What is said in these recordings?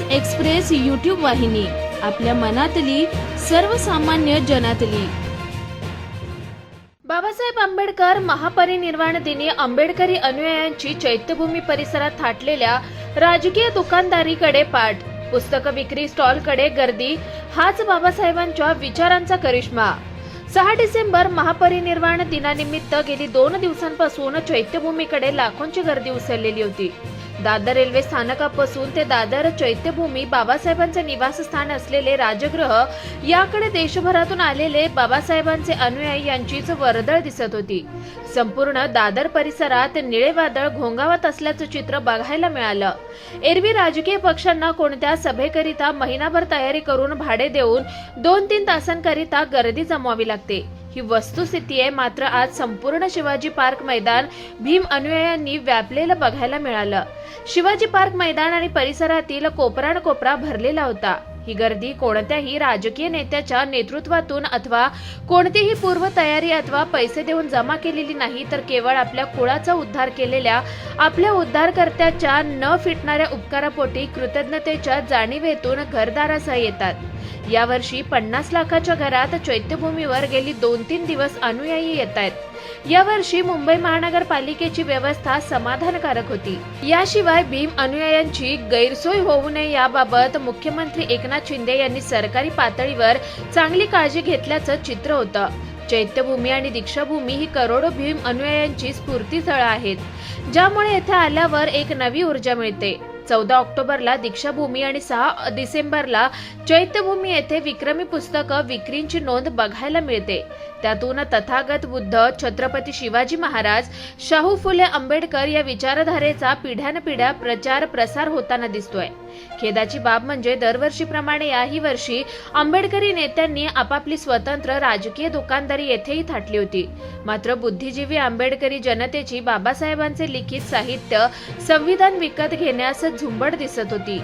आज express YouTube वाहिनी, आपल्या मनातली सर्वसामान्य जनातली। बाबासाहेब आंबेडकर महापरिनिर्वाण दिनी आंबेडकरी अनुयायांची चैत्यभूमी परिसरात थाटलेल्या राजकीय दुकानदारीकडे पाठ, पुस्तक विक्री स्टॉलकडे गर्दी, हाच बाबासाहेबांच्या विचारांचा करिश्मा। 6 डिसेंबर महापरिनिर्वाण दिनानिमित्त गेली 2 दिवसांपासून चैत्यभूमीकडे लाखोंची गर्दी उसळलेली होती। दादर रेल्वे स्थानकापासून ते दादर चैत्यभूमी, बाबासाहेबांचे निवासस्थान असलेले राजगृह, याकडे देशभरातून आलेले बाबासाहेबांचे अनुयायी यांचीच वर्दळ दिसत होती। संपूर्ण दादर परिसरात निळे वादळ घोंगावत असल्याचं चित्र बघायला मिळालं। एरवी राजकीय पक्षांना कोणत्या सभेकरिता महिनाभर तयारी करून भाडे देऊन 2-3 तासांकरिता गर्दी जमवावी लागते, ही वस्तुस्थिती आहे। मात्र आज संपूर्ण शिवाजी पार्क मैदान भीम अनुयायांनी व्यापलेलं बघायला मिळालं। शिवाजी पार्क मैदान आणि परिसरातील कोपरानकोपरा भरलेला होता। ही गर्दी कोणत्याही राजकीय नेत्याच्या नेतृत्वातून अथवा कोणतीही पूर्व तयारी अथवा पैसे देऊन जमा केलेली नाही, तर केवळ आपल्या कुळाचा उद्धार केलेल्या आपल्या उद्धारकर्त्याच्या न फिटणाऱ्या उपकारापोटी कृतज्ञतेच्या जाणीवेतून घरदारासह येतात। यावर्षी 50 लाखाच्या घरात चैत्यभूमीवर गेली 2-3 दिवस अनुयायी येत आहेत। यावर्षी मुंबई महानगरपालिकेची व्यवस्था समाधानकारक होती। याशिवाय भीम अनुयायांची गैरसोय होऊ नये याबाबत मुख्यमंत्री एकनाथ शिंदे यांनी सरकारी पातळीवर चांगली काळजी घेतल्याचं चित्र होतं। चैत्यभूमी आणि दीक्षाभूमी ही करोडो भीम अनुयायांची स्फूर्तीस्थळं आहेत, ज्यामुळे येथे आल्यावर एक नवी ऊर्जा मिळते। 14 ऑक्टोबरला दीक्षाभूमी आणि 6 डिसेंबरला चैत्यभूमी येथे विक्रमी पुस्तक विक्रींची नोंद बघायला मिळते। त्यातून तथागत बुद्ध, छत्रपती शिवाजी महाराज, शाहू फुले आंबेडकर या विचारधारेचा पिढ्यानपिढ्या प्रचार प्रसार होताना दिसतोय। खेदाची बाब म्हणजे दरवर्षीप्रमाणे याही वर्षी आंबेडकरी नेत्यांनी आपापली स्वतंत्र राजकीय दुकानदारी येथेही थाटली होती। मात्र बुद्धिजीवी आंबेडकरी जनतेची बाबासाहेबांचे लिखित साहित्य, संविधान विकत घेण्यास झुंबड दिसत होती।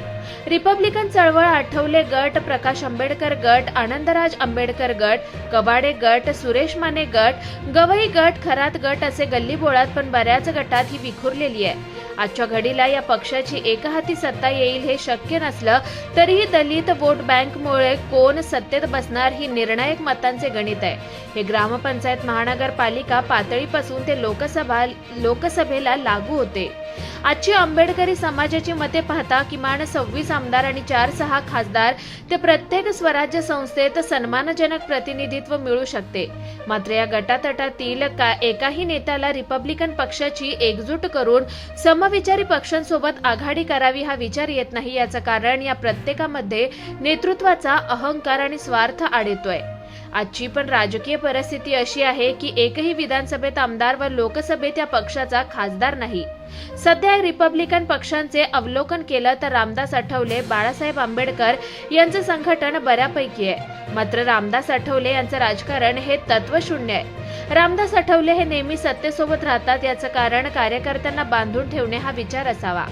रिपब्लिकन चळवळ, आठवले गट, प्रकाश आंबेडकर गट, आनंदराज आंबेडकर गट, कबाडे गट, सुरेश माने गट, गवई गट, खरात गट असे गल्लीबोळात पण बऱ्याच गटात ही विखुरलेली आहे। आजच्या घडीला या पक्षाची एकहाती सत्ता येईल हे शक्य नसलं तरीही दलित वोट बँकमुळे कोण सत्तेत बसणार ही निर्णायक मतांचे गणित आहे। हे ग्रामपंचायत, महानगरपालिका पातळीपासून ते लोकसभेला लागू होते। आजची आंबेडकरी समाजाची मते पाहता किमान 26 आमदार आणि 4-6 खासदार ते प्रत्येक स्वराज्य संस्थेत सन्मानजनक प्रतिनिधित्व मिळू शकते। मात्र या गटातटातील एकाही नेत्याला रिपब्लिकन पक्षाची एकजूट करून समविचारी पक्षांसोबत आघाडी करावी हा विचार येत नाही। याचं कारण या प्रत्येकामध्ये नेतृत्वाचा अहंकार आणि स्वार्थ आड येतोय। आजची पण राजकीय परिस्थिती अशी आहे की एकही विधानसभेत आमदार व लोकसभेत या पक्षाचा खासदार नाही। सध्या रिपब्लिकन पक्षांचे अवलोकन केलं तर रामदास आठवले, बाळासाहेब आंबेडकर यांचं संघटन बऱ्यापैकी आहे। मात्र रामदास आठवले यांचं राजकारण हे तत्वशून्य आहे। रामदास आठवले हे नेहमी सत्तेसोबत राहतात, याचं कारण कार्यकर्त्यांना बांधून ठेवणे हा विचार असावा।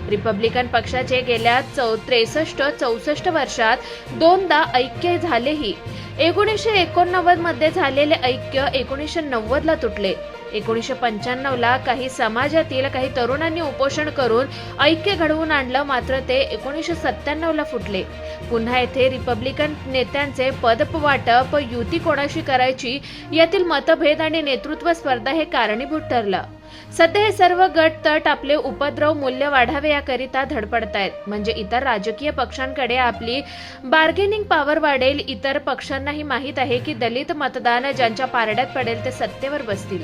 रिपब्लिकन पक्षाचे गेल्या 63-64 वर्षात 2दा ऐक्य झालेही। 1989 मध्ये झालेले ऐक्य 1990 ला तुटले। 1995 काही समाजातील काही तरुणांनी उपोषण करून ऐक्य घडवून आणलं, मात्र ते 1997 फुटले। पुन्हा येथे रिपब्लिकन नेत्यांचे पदवाटप, युती कोणाशी करायची यातील मतभेद आणि नेतृत्व स्पर्धा हे कारणीभूत ठरलं। सध्या हे सर्व गट तट आपले उपद्रव मूल्य वाढावे याकरिता धडपडतायत, म्हणजे इतर राजकीय पक्षांकडे आपली बार्गेनिंग पॉवर वाढेल। इतर पक्षांनाही माहित आहे की दलित मतदान ज्यांच्या पारड्यात पडेल ते सत्तेवर बसतील।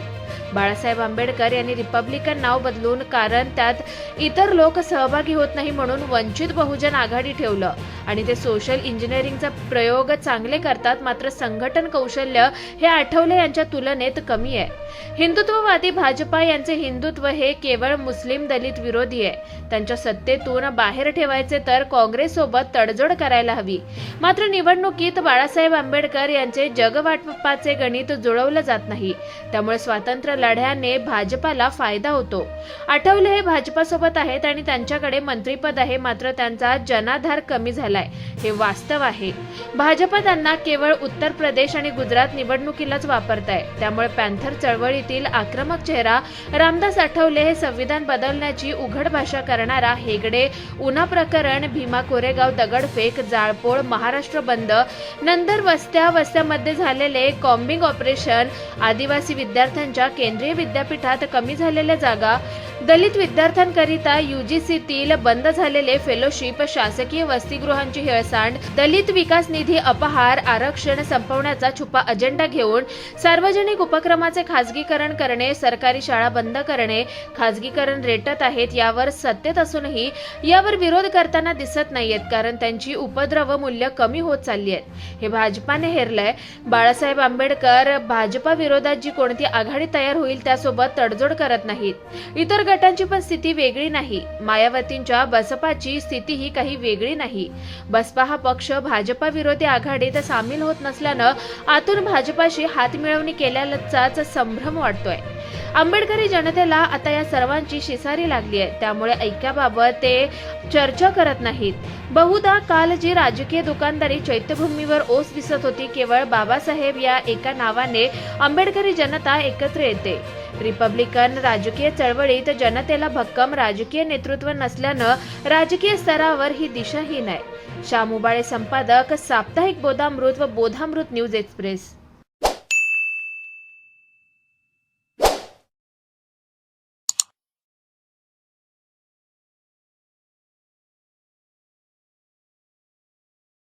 बाळासाहेब आंबेडकर यांनी रिपब्लिकन नाव बदलून, कारण त्यात इतर लोक सहभागी होत नाही म्हणून वंचित बहुजन आघाडी ठेवलं आणि ते सोशल इंजिनिअरिंगचा प्रयोग चांगले करतात। मात्र संघटन कौशल्य हे आठवले यांच्या तुलनेत कमी आहे। हिंदुत्ववादी भाजपा यांचे हिंदुत्व हे केवळ मुस्लिम दलित विरोधी आहे। त्यांच्या सत्तेतून बाहेर ठेवायचे तर काँग्रेस सोबत तडजोड करायला हवी। मात्र निवडणुकीत बाळासाहेब आंबेडकर यांचे जगवाटपाचे गणित जुळवलं जात नाही। त्यामुळे स्वातंत्र्य लढ्याने भाजपाला फायदा होतो. आठवले हे भाजपासोबत आहेत आणि त्यांच्याकडे मंत्रीपद आहे, मात्र त्यांचा जनाधार कमी झालाय हे वास्तव आहे. भाजप त्यांना केवळ उत्तर प्रदेश आणि गुजरात निवडणुकीलाच वापरताय. त्यामुळे पॅन्थर चळवळीतील आक्रमक चेहरा रामदास आठवले हे संविधान बदलण्याची उघड भाषा करणारा हेगडे, उना प्रकरण, भीमा कोरेगाव दगडफेक, जाळपोळ, महाराष्ट्र बंद, नंतर वस्त्यामध्ये झालेले कॉम्बिंग ऑपरेशन, आदिवासी विद्यार्थ्यांच्या केंद्रीय विद्यापीठात कमी झालेल्या जागा, दलित विद्यार्थ्यांकरिता UGCतील बंद झालेले फेलोशिप, शासकीय वसतिगृहांची हेळसांड, दलित विकास निधी अपहार, आरक्षण संपवण्याचा छुपा अजेंडा घेऊन सार्वजनिक उपक्रमाचे खासगीकरण करणे, सरकारी शाळा बंद करणे, खासगीकरण रेटत आहेत. यावर सत्तेत असूनही यावर विरोध करताना दिसत नाहीयेत, कारण त्यांची उपद्रव मूल्य कमी होत चालली आहेत. हे भाजपाने हेरलंय. बाळासाहेब आंबेडकर भाजपा विरोधात जी कोणती आघाडी तयार होईल त्यासोबत तडजोड करत नाहीत. इतर गटांची पण स्थिती वेगळी नाही. मायावतींच्या बसपाची स्थितीही काही वेगळी नाही. बसपा हा पक्ष भाजपा विरोधी आघाडीत सामील होत नसल्यानं आतून भाजपाशी हातमिळवणी केल्याचाच संभ्रम वाटतोय. आंबेडकरी जनतेला आता या सर्वांची शिसारी लागली आहे. त्यामुळे ऐक्याबाबत ते चर्चा करत नाहीत. बहुधा काल जी राजकीय दुकानदारी चैत्यभूमीवर ओस दिसत होती, केवळ बाबासाहेब या एका नावाने आंबेडकरी जनता एकत्र येते. रिपब्लिकन राजकीय चळवळीत जनतेला भक्कम राजकीय नेतृत्व नसल्यानं राजकीय स्तरावर ही दिशाहीन आहे. श्याम उबाळे, संपादक, साप्ताहिक बोधामृत व बोधामृत न्यूज एक्सप्रेस.